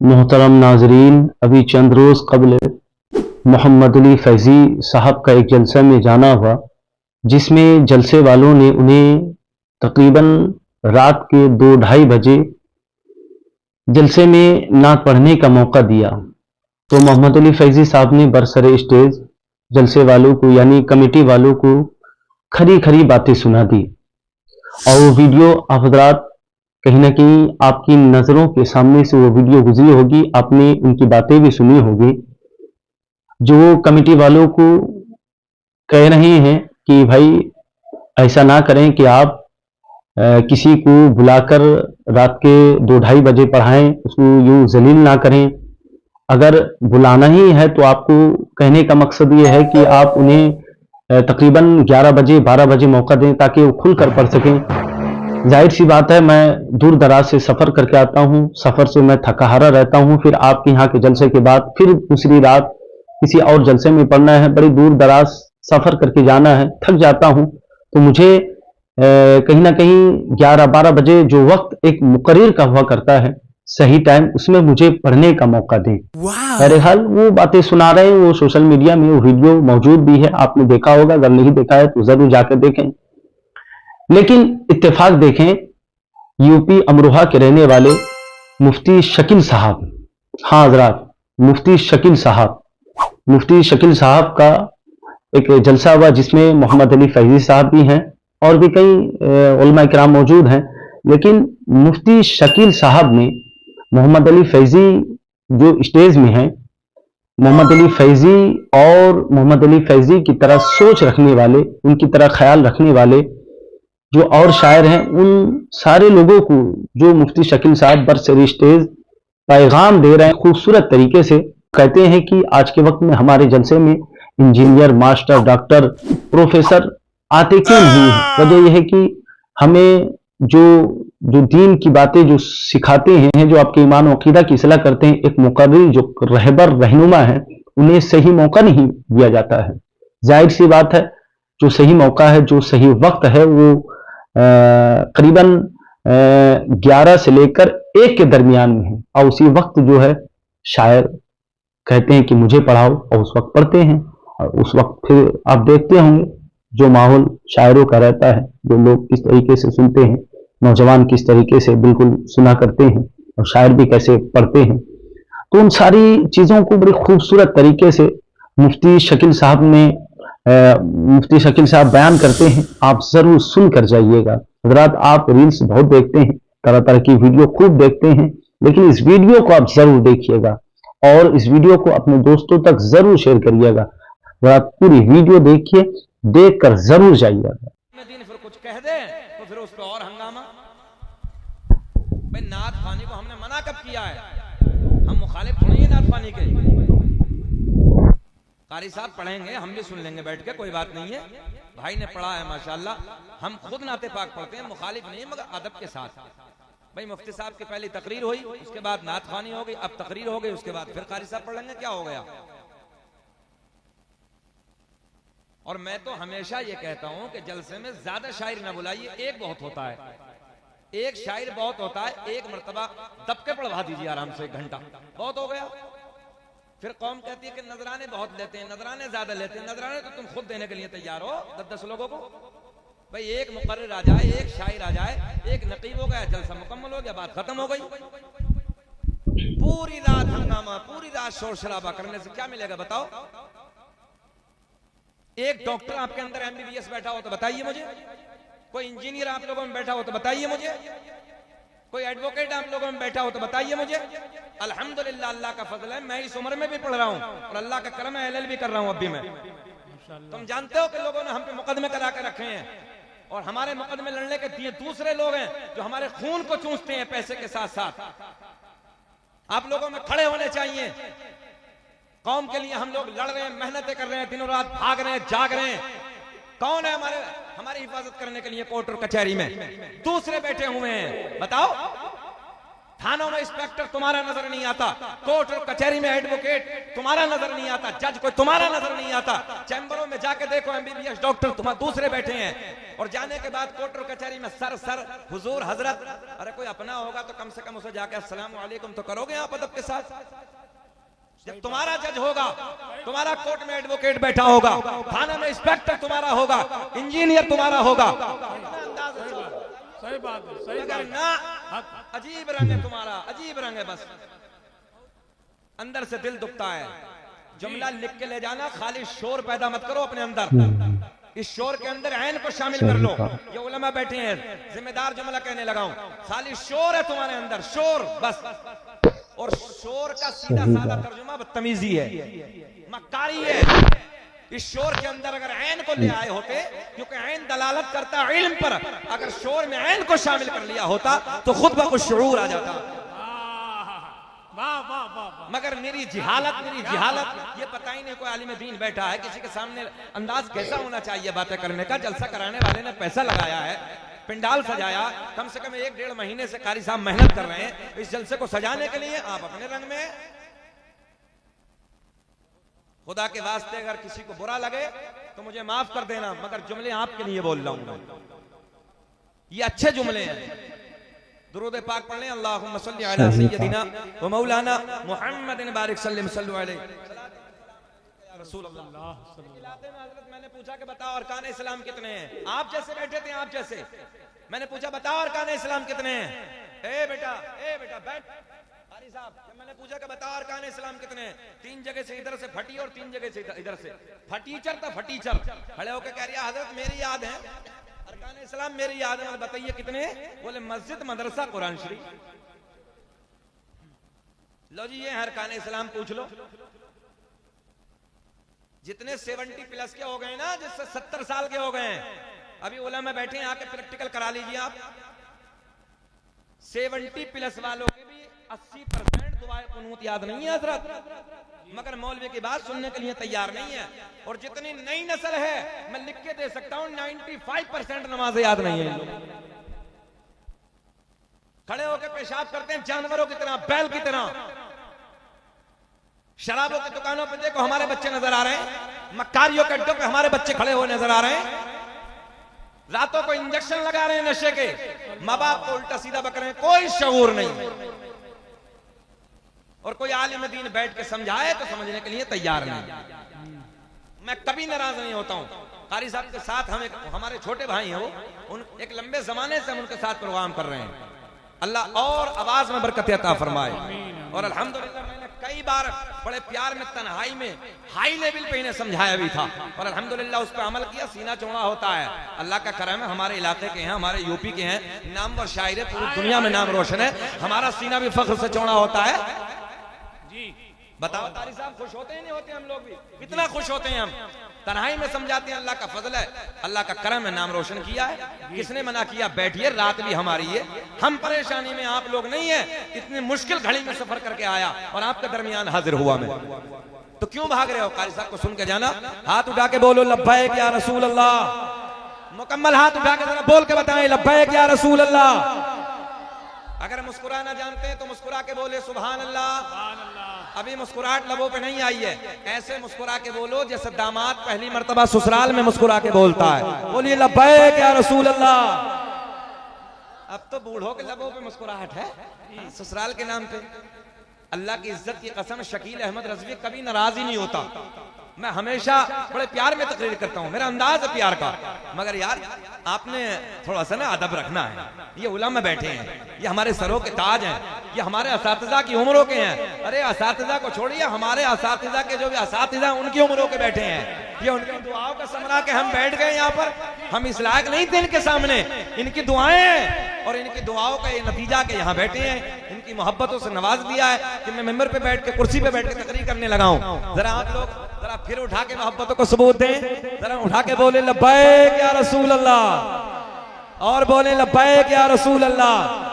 मोहतरम नाजरीन, अभी चंद रोज़ कबल मोहम्मद अली फैज़ी साहब का एक जलसा में जाना हुआ, जिसमें जलसे वालों ने उन्हें तकरीबन रात के 2-2:30 बजे जलसे में नात पढ़ने का मौका दिया। तो मोहम्मद अली फैज़ी साहब ने बरसरे स्टेज जलसे वालों को यानी कमेटी वालों को खरी खरी बातें सुना दी और वो वीडियो आप हज़रात कहीं ना कहीं आपकी नज़रों के सामने से वो वीडियो गुजरी होगी, आपने उनकी बातें भी सुनी होगी, जो कमेटी वालों को कह रहे हैं कि भाई ऐसा ना करें कि आप किसी को बुलाकर रात के 2-2:30 बजे पढ़ाएं, उसको यूं जलील ना करें। अगर बुलाना ही है तो आपको कहने का मकसद ये है कि आप उन्हें तकरीबन 11 बजे 12 बजे मौका दें ताकि वो खुलकर पढ़ सकें। जाहिर सी बात है, मैं दूर दराज से सफ़र करके आता हूँ, सफ़र से मैं थका हारा रहता हूँ, फिर आपके यहाँ के जलसे के बाद फिर दूसरी रात किसी और जलसे में पढ़ना है, बड़ी दूर दराज सफ़र करके जाना है, थक जाता हूँ। तो मुझे कहीं ना कहीं 11-12 बजे जो वक्त एक मुकर्रर का हुआ करता है सही टाइम, उसमें मुझे पढ़ने का मौका दें। बहरहाल वो बातें सुना रहे हैं, वो सोशल मीडिया में वो वीडियो मौजूद भी है, आपने देखा होगा, अगर नहीं देखा है तो जरूर जाकर देखें। लेकिन इत्तेफाक देखें, यूपी अमरोहा के रहने वाले मुफ्ती शकील साहब, हाँ हजरात, मुफ्ती शकील साहब का एक जलसा हुआ जिसमें मोहम्मद अली फैज़ी साहब भी हैं और भी कई उलमा किराम मौजूद हैं। लेकिन मुफ्ती शकील साहब ने मोहम्मद अली फैज़ी जो स्टेज में हैं, मोहम्मद अली फैज़ी और मोहम्मद अली फैज़ी की तरह सोच रखने वाले, उनकी तरह ख्याल रखने वाले जो और शायर हैं, उन सारे लोगों को जो मुफ्ती शकील साहब बरसरी स्टेज पैगाम दे रहे हैं खूबसूरत तरीके से। कहते हैं कि आज के वक्त में हमारे जलसे में इंजीनियर, मास्टर, डॉक्टर, प्रोफेसर आते क्यों नहीं है? वजह यह है कि हमें जो जो दीन की बातें जो सिखाते हैं, जो आपके ईमान और अकीदा की इस्लाह करते हैं, एक मुकर्रर जो रहबर रहनुमा है, उन्हें सही मौका नहीं दिया जाता है। जाहिर सी बात है, जो सही मौका है, जो सही वक्त है, वो करीबन 11 से लेकर 1 के दरमियान में है और उसी वक्त जो है शायर कहते हैं कि मुझे पढ़ाओ और उस वक्त पढ़ते हैं। और उस वक्त फिर आप देखते होंगे जो माहौल शायरों का रहता है, जो लोग किस तरीके से सुनते हैं, नौजवान किस तरीके से बिल्कुल सुना करते हैं और शायर भी कैसे पढ़ते हैं। तो उन सारी चीज़ों को बड़ी खूबसूरत तरीके से मुफ्ती शकील साहब बयान करते हैं। आप जरूर सुन कर जाइएगा। हजरात, आप रील्स बहुत देखते हैं, तरह तरह की वीडियो खूब देखते हैं, लेकिन इस वीडियो को आप जरूर देखिएगा और इस वीडियो को अपने दोस्तों तक जरूर शेयर करिएगा। आप पूरी वीडियो देखिए, देखकर जरूर जाइएगा। फिर कुछ कह दे तो फिर उस पर और हंगामा। भाई नात खाने को हमने मना कब किया है? हम मुखालिफ थोड़ी हैं नात खाने के। कारी साहब पढ़ेंगे, हम भी सुन लेंगे बैठ के, कोई बात नहीं है। भाई ने पढ़ा है माशाल्लाह, हम खुद नाते पाक पढ़ते हैं, मुखालिफ नहीं मगर अदब के साथ। भाई मुफ्ती साहब की पहली तकरीर हुई, उसके बाद नात खानी हो गई, अब तकरीर हो गई, उसके बाद फिर कारी साहब पढ़ लेंगे, क्या हो गया? और मैं तो हमेशा ये कहता हूं कि जलसे में ज्यादा शायर ना बुलाइए, एक बहुत होता है, एक शायर बहुत होता है। एक मर्तबा दबके पढ़वा दीजिए आराम से, 1 घंटा बहुत हो गया। फिर कौम कहती है कि नजराने बहुत लेते हैं, नजराने ज्यादा लेते हैं। नजराने तो तुम खुद देने के लिए तैयार हो 10-10 लोगों को। भाई एक मुकर्रर आ जाए, एक शायर आ जाए, एक नकीब हो गया, जलसा मुकम्मल हो गया, बात खत्म हो गई। पूरी रात हंगामा, पूरी रात शोर शराबा करने से क्या मिलेगा बताओ? एक डॉक्टर आपके अंदर एमबीबीएस बैठा हो तो बताइए मुझे, कोई इंजीनियर आप लोगों में बैठा हो तो बताइए मुझे, कोई एडवोकेट आप लोगों में बैठा हो तो बताइए मुझे। अल्हम्दुलिल्लाह, अल्लाह का फजल है, मैं इस उम्र में भी पढ़ रहा हूं और अल्लाह का करम है, एलएलबी कर रहा हूं अभी मैं। तुम जानते हो कि लोगों ने हम पे मुकदमे करा के रखे हैं और हमारे मुकदमे लड़ने के दिए दूसरे लोग हैं जो हमारे खून को चूसते हैं पैसे के साथ साथ। आप लोगों में खड़े होने चाहिए। कौम के लिए हम लोग लड़ रहे हैं, मेहनतें कर रहे हैं, दिनों रात भाग रहे हैं, जाग रहे हैं। कौन है हमारी हिफाजत करने के लिए कोर्ट और कचहरी में? दूसरे बैठे हुए हैं। बताओ, थानों में इंस्पेक्टर तुम्हारा नजर नहीं आता, कोर्ट और कचहरी में एडवोकेट तुम्हारा नजर नहीं आता, जज कोई तुम्हारा नजर नहीं आता, चैम्बरों में जाके देखो एमबीबीएस डॉक्टर तुम्हारे दूसरे बैठे हैं। और जाने के बाद कोर्ट और कचहरी में सर हुजूर हजरत, अरे कोई अपना होगा तो कम से कम उसे जाके अस्सलाम वालेकुम तो करोगे आप अदब के साथ। जब तुम्हारा जज होगा, तुम्हारा कोर्ट में एडवोकेट बैठा होगा, थाना में इंस्पेक्टर तुम्हारा होगा, इंजीनियर तुम्हारा होगा, सही बात है, सही अगर बात ना अजीब रंग है तुम्हारा, अजीब रंग है, बस अंदर से दिल दुखता है। जुमला लिख के ले जाना, खाली शोर पैदा मत करो अपने अंदर, इस शोर के अंदर ऐन को शामिल कर लो। ये उलमा बैठे हैं, जिम्मेदार जुमला कहने लगा हूं, खाली शोर है तुम्हारे अंदर, शोर बस। और शोर का सीधा साधा तर्जुमा बदतमीजी है, मक्कारी है। इस शोर के अंदर अगर ऐन को ले आए होते, क्योंकि ऐन दलालत करता है इल्म पर, अगर शोर में ऐन को शामिल कर लिया होता तो खुद ब खुद शुऊर आ जाता। वाह वाह वाह। मगर मेरी जिहालत, ये पता ही नहीं कोई आलिम दीन बैठा है, किसी के सामने अंदाज कैसा होना चाहिए बातें करने का। जलसा कराने वाले ने पैसा लगाया है, पिंडाल सजाया, कम से कम 1-1.5 महीने से कारी साहब मेहनत कर रहे हैं इस जलसे को सजाने के लिए। आप अपने रंग में, खुदा के वास्ते अगर किसी को बुरा लगे तो मुझे माफ कर देना, मगर जुमले आपके लिए बोल रहा हूं, ये अच्छे जुमले हैं। दुरूद पाक पढ़ लें, अल्लाहुम्मा सल्ली अला सय्यदिना व मौलाना मुहम्मदिन बारिक सल्लल्लाहु अलैहि रसूल अल्लाह। हजरत मैंने पूछा कि बताओ अरकान इस्लाम कितने हैं? आप जैसे बैठे थे, आप जैसे मैंने पूछा बताओ अरकान इस्लाम कितने हैं? ए बेटा बैठ कारी साहब, जब मैंने पूछा कि बताओ अरकान इस्लाम कितने हैं, 3 जगह से इधर से फटी और 3 जगह से इधर से फटीचर था, फटीचर खड़े होकर कह रही है हजरत मेरी याद है अरकान इस्लाम, मेरी याद है, बताइए कितने? बोले मस्जिद, मदरसा, कुरान शरीफ। लो जी ये है अरकान इस्लाम, पूछ लो। जितने 70 प्लस के हो गए ना, जिससे 70 साल के हो गए हैं, अभी उलमा बैठे हैं, आके प्रैक्टिकल करा लीजिए आप। 70 प्लस वालों के भी 80% दुआए कुनूत याद नहीं है हजरत, मगर मौलवी की बात सुनने के लिए तैयार नहीं है। और जितनी नई नस्ल है, मैं लिख के दे सकता हूं 95% नमाज याद नहीं है। खड़े होकर पेशाब करते हैं जानवरों की तरह, बैल की तरह। शराबों की दुकानों पे देखो हमारे बच्चे नजर आ रहे हैं, मक्कारियों के अड्डों पे हमारे बच्चे खड़े हुए नजर आ रहे हैं, रातों को इंजेक्शन लगा रहे हैं नशे के, माँ बाप को उल्टा सीधा बक रहे हैं, कोई शऊर नहीं। और कोई आलिम दीन बैठ के समझाए तो समझने के लिए तैयार नहीं। मैं कभी नाराज नहीं होता हूं। कारी साहब के साथ हमारे छोटे भाई हैं, वो एक लंबे जमाने से हम उनके साथ प्रोग्राम कर रहे हैं। अल्लाह और आवाज में बरकत अता फरमाए। और अल्हम्दुलिल्लाह मैंने कई बार बड़े प्यार में, तन्हाई में, हाई लेवल पे इन्हें समझाया भी था, और अल्हम्दुलिल्लाह उस पर अमल किया। सीना चौड़ा होता है, अल्लाह का करम है, हमारे इलाके के हैं, हमारे यूपी के हैं, नामवर शायर है, पूरी दुनिया में नाम रोशन है, हमारा सीना भी फख्र से चौड़ा होता है जी। बताओ कारी साहब, खुश होते हैं नहीं होते? हम लोग भी कितना खुश होते हैं। हम तन्हाई में समझाते हैं अल्लाह का फजल है, अल्लाह का करम है, नाम रोशन किया है। किसने मना किया? बैठिए, रात भी हमारी है, हम परेशानी में, आप लोग नहीं है। इतनी मुश्किल घड़ी में सफर करके आया और आपके दरमियान हाजिर हुआ मैं, तो क्यों भाग रहे हो? कारी साहब को सुन के जाना, हाथ उठा के बोलो लब्बैक या रसूल अल्लाह। मुकम्मल हाथ उठा के जरा बोल के बताएं लब्बैक या रसूल अल्लाह। अगर मुस्कुराना जानते हैं तो मुस्कुरा के बोले सुभान अल्लाह। अभी मुस्कुराहट लबों पे नहीं आई है, ऐसे मुस्कुरा के बोलो जैसे दामाद पहली मर्तबा ससुराल में मुस्कुरा के बोलता है। बोलिए लब्बैक या रसूल अल्लाह। अब तो बूढ़ों के लबों पे मुस्कुराहट है, ससुराल के नाम पे। अल्लाह की इज्जत की कसम, शकील अहमद रज़वी कभी नाराज ही नहीं होता। मैं हमेशा बड़े प्यार में तकरीर करता हूँ, मेरा अंदाज है प्यार का, मगर यार आपने थोड़ा सा ना अदब रखना है। ये उलमा बैठे हैं, ये हमारे सरों के ताज हैं, ये हमारे असातिज़ा की उम्रों के हैं। अरे असातिज़ा को छोड़िए, हमारे असातिज़ा के जो भी असातिज़ा उनकी उम्रों के बैठे हैं। ये उनकी दुआओं का समरा के हम बैठ गए यहाँ पर, हम इस लायक नहीं थे इनके सामने। इनकी दुआएं हैं और इनकी दुआओं का ये नतीजा के यहाँ बैठे हैं। इनकी मोहब्बतों से नवाज दिया है कि मैं मेंबर पे बैठ के, कुर्सी पे बैठ के तकरीर करने लगा हूँ। जरा आप लोग जरा फिर उठा के मोहब्बतों को सबूत दें, जरा उठा के बोले लब्बैक या रसूल अल्लाह, और बोले लब्बैक या रसूल अल्लाह।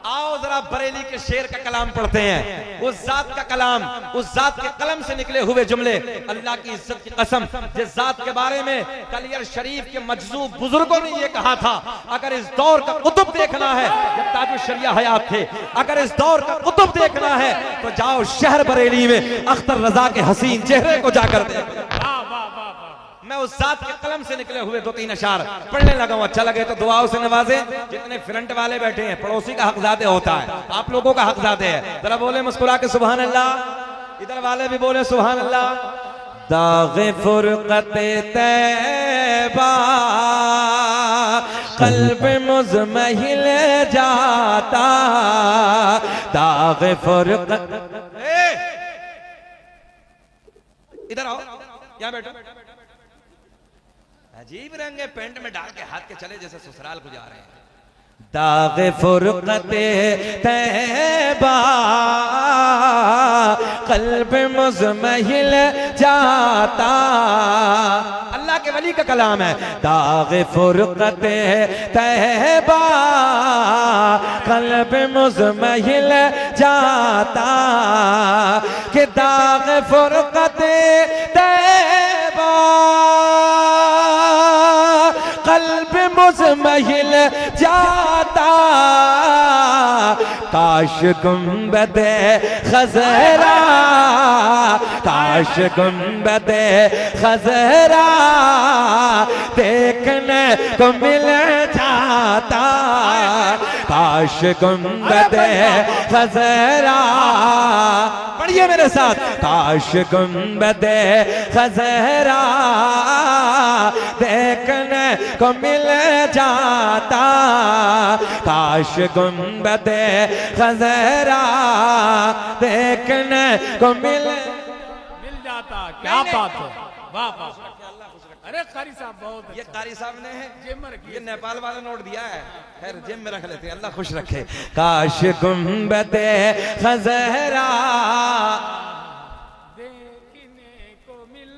आओ जरा बरेली के शेर का कलाम पढ़ते हैं, उस जात का कलाम, उस जात के कलम से निकले हुए जुमले। अल्लाह की इज्जत की कसम, जिस जात के बारे में कलियर शरीफ के मजजूब बुजुर्गों ने ये कहा था, अगर इस दौर का कुतुब देखना है, जब ताजुल शरिया हयात थे, अगर इस दौर का कुतुब देखना है तो जाओ शहर बरेली में अख्तर रजा के हसीन चेहरे को जाकर देखो। मैं उस जात के कलम से निकले हुए 2-3 अशार पढ़ने लगा हूं। अच्छा लगे तो दुआओं से नवाजे। जितने फ्रंट वाले बैठे हैं, पड़ोसी का हकजादे होता है, आप लोगों का हकजादे है। जरा बोले मुस्कुरा के सुभान अल्लाह। इधर वाले भी बोले सुभान अल्लाह। दाग़े फुरक़ते तैबा क़ल्ब मुज़महिल जाता, दाग़े फुरक़त। इधर आओ, यहाँ बैठो। अजीब रंगे पेंट में डाल के हाथ के चले जैसे ससुराल को जा रहे हैं। दाग़े फुरक़ते तैबा क़ल्ब मुज़महिल जाता। अल्लाह के वली का कलाम है। दाग़े फुरक़ते तैबा क़ल्ब मुज़महिल जाता, कि दाग़े फुरक़ते तैबा क़ल्ब मुज़महिल जाता। काश गुंबदे खज़रा, काश गुंबदे खज़रा देखने को मिल जाता। काश गुंबदे खज़रा, पढ़िए मेरे साथ। काश गुंबदे खज़रा देखने को मिल जाता। काश गुंबदे खज़रा देखने को मिल जाता। क्या बात है, वाह वाह। अरे कारी साहब बहुत ये कारी साहब ने है, जेब में रखिए। ये नेपाल वाला नोट दिया है, खैर जेब में रख लेते हैं, अल्लाह खुश रखे। काश गुंबदे खज़रा देखने को मिल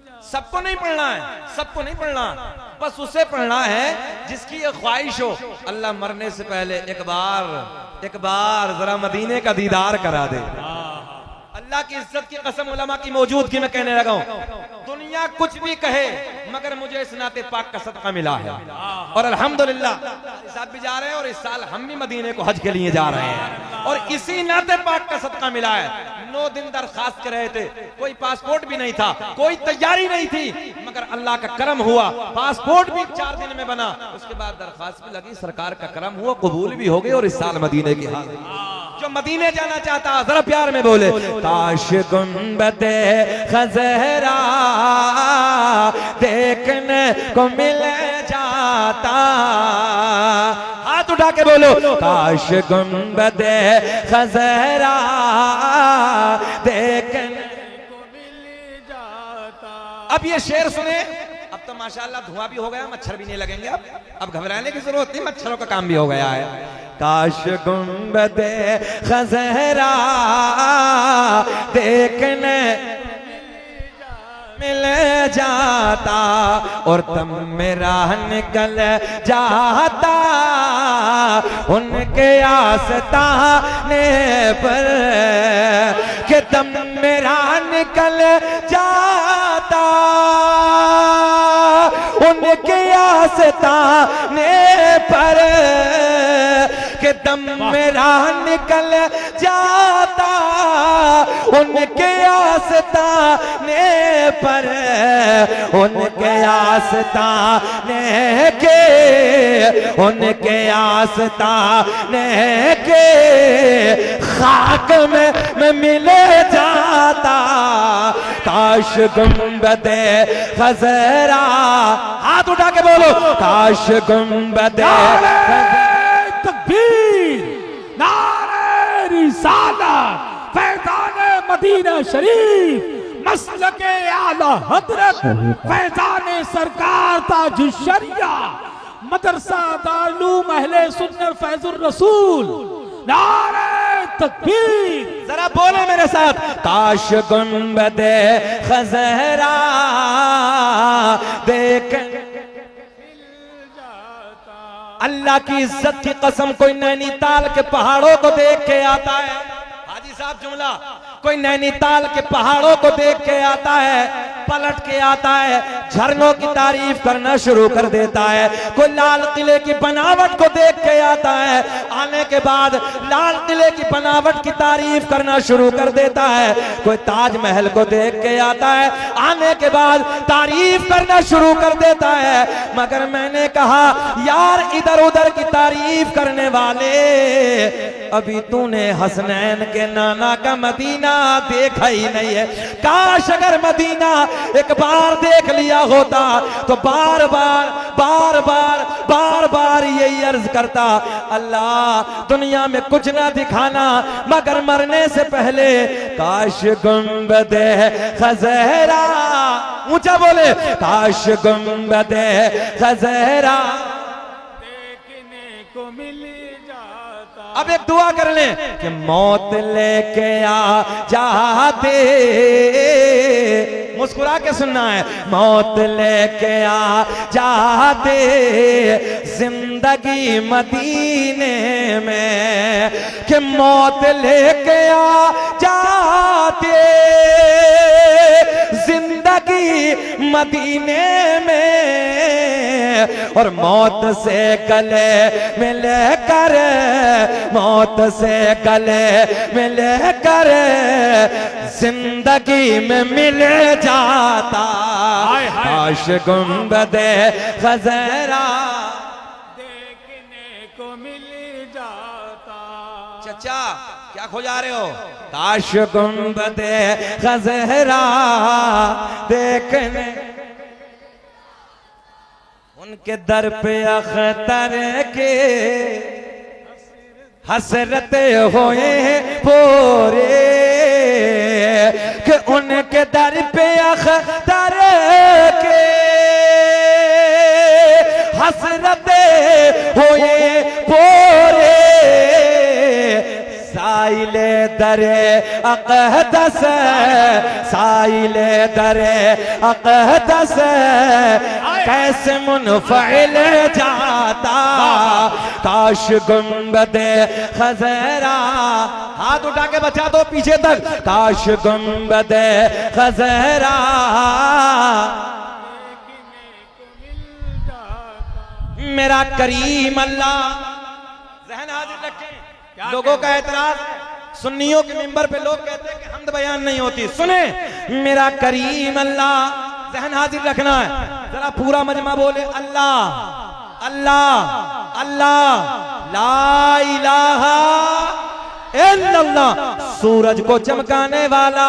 जाता। सबको नहीं पढ़ना है, सबको नहीं पढ़ना, बस उसे पढ़ना है जिसकी ये ख्वाहिश हो। अल्लाह मरने से पहले एक बार जरा मदीने का दीदार करा दे। अल्लाह की इज्जत की कसम, उलमा की मौजूदगी में कहने लगा हूं, दुनिया कुछ भी कहे मगर मुझे इस नाते पाक का सदका मिला है। और अल्हम्दुलिल्लाह साहब भी जा रहे हैं और इस साल हम भी मदीने को हज के लिए जा रहे हैं और इसी नाते पाक का सदका मिला है। 9 दिन दरखास्त कर रहे थे, कोई पासपोर्ट भी नहीं था, कोई तैयारी नहीं थी, मगर अल्लाह का करम हुआ, पासपोर्ट भी 4 दिन में बना। उसके बाद दरखास्त भी लगी, सरकार का करम हुआ, कबूल भी हो गई और इस साल मदीने की हाल। जो मदीने जाना चाहता जरा प्यार में बोले, काश गुंबदे खज़रा देखने को मिल जाता। हाथ उठा के बोलो, काश गुंबदे खज़रा देखने को मिल जाता। अब ये शेर सुने। अब तो माशाल्लाह धुआं भी हो गया, मच्छर भी नहीं लगेंगे। अब घबराने की जरूरत नहीं, मच्छरों का काम भी हो गया है। काश गुंबदे खज़रा देखने मिल जाता और तम मेरा निकल जाता उनके आस्ताने पर, कि दम मेरा निकल जाता उनके आस्ताने पर, कि दम मेरा निकल जाता उनके आस्ताने पर, उनके आस्ताने के, उनके आस्ताने के खाक में मिल जाता। काश गुंबदे खज़रा, हाथ उठा के बोलो, काश गुंबदे तकबीर, नारे रिसालत, फैज़ाने मदीना शरीफ, मसलके आला हज़रत, फैज़ाने सरकार ताजुल शरिया, मदरसा दारुल अहले सुन्नत फैजुर रसूल। नारे तकबीर, जरा बोले मेरे साथ, काश गुंबदे खज़रा देख। अल्लाह की इज्जत की कसम, कोई नैनीताल के पहाड़ों को देख के आता है, हाजी साहब जुमला, कोई नैनीताल के पहाड़ों को देख के आता है, पलट के आता है, झरनों की तारीफ करना शुरू कर देता है। कोई लाल किले की बनावट को देख के आता है, आने के बाद लाल किले की बनावट की तारीफ करना शुरू कर देता है। कोई ताजमहल को देख के आता है, आने के बाद तारीफ करना शुरू कर देता है। मगर मैंने कहा यार इधर उधर की तारीफ करने वाले, अभी तूने हसनैन के नाना का मदीना देखा ही नहीं है। काश अगर मदीना एक बार देख लिया होता तो बार बार बार बार बार बार यही अर्ज करता, अल्लाह दुनिया में कुछ ना दिखाना मगर मरने से पहले काश गुंबदे खज़रा, ऊंचा बोले, काश गुंबदे खज़रा देखने को मिल जाता। अब एक दुआ कर लें कि मौत लेके आ जाते, मुस्कुरा के सुनना है, मौत लेके आ जाते जिंदगी मदीने में, कि मौत लेके आ जाते जिंदगी मदीने में, और मौत से गले मिले कर, मौत से गले मिले कर जिंदगी में मिल जाता। काश गुंबदे खज़रा देखने को मिल जाता। चचा क्या खोजा रहे हो? काश गुंबदे खज़रा देखने, उनके दर पे अख्तर के हसरत होए पूरे, कि उनके दर पे अख्तर के हसरत होए पूरे, साइले दरे अक़दस, साइले दरे अक़दस कैसे मुनफ़इल जाता। काश गुंबदे खज़रा, हाथ उठा के बचा दो पीछे तक, काश गुंबदे खज़रा मेरा करीम अल्लाह। ज़हन हाजिर रखें, लोगों का एतराज, सुन्नियों के मिंबर पे लोग कहते हैं कि हमद बयान नहीं होती। सुने, मेरा करीम अल्लाह, ज़हन हाजिर रखना है, जरा पूरा मजमा बोले अल्लाह अल्लाह अल्लाह ला इलाहा इल्लल्लाह। सूरज को चमकाने वाला,